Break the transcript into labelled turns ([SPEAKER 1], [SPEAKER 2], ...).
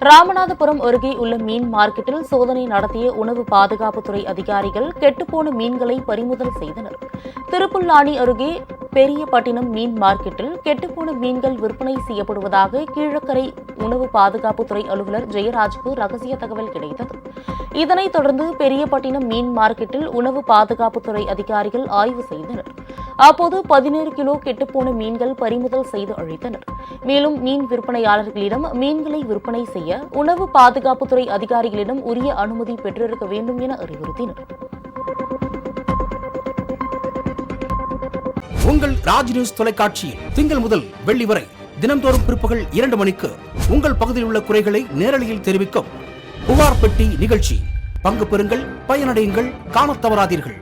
[SPEAKER 1] ராமநாதபுரம் அருகே உள்ள மீன் மார்க்கெட்டில் சோதனை நடத்திய உணவு பாதுகாப்புத்துறை அதிகாரிகள் கெட்டுப்போன மீன்களை பறிமுதல் செய்தனர். திருப்புல்லானி அருகே பெரியபட்டினம் மீன் மார்க்கெட்டில் கெட்டுப்போன மீன்கள் விற்பனை செய்யப்படுவதாக கீழக்கரை உணவு பாதுகாப்புத்துறை அலுவலர் ஜெயராஜுக்கு ரகசிய தகவல் கிடைத்தது. இதனைத் தொடர்ந்து பெரியபட்டினம் மீன் மார்க்கெட்டில் உணவு பாதுகாப்புத்துறை அதிகாரிகள் ஆய்வு செய்தனர். அப்போது 17 கிலோ கெட்டுப்போன மீன்கள் பறிமுதல் செய்து அழித்தனர். மேலும் மீன் விற்பனையாளர்களிடம் மீன்களை விற்பனை செய்ய உணவு பாதுகாப்புத்துறை அதிகாரிகளிடம் உரிய அனுமதி பெற்றிருக்க வேண்டும் என அறிவுறுத்தினர்.
[SPEAKER 2] உங்கள் ராஜ் நியூஸ் தொலைக்காட்சியில் திங்கள் முதல் வெள்ளி வரை தினந்தோறும் பிற்பகல் 2 மணிக்கு உங்கள் பகுதியில் உள்ள குறைகளை நேரலையில் தெரிவிக்கும் புகார் பெட்டி நிகழ்ச்சி. பங்கு பெறுங்கள், பயனடையுங்கள், காணத் தவறாதீர்கள்.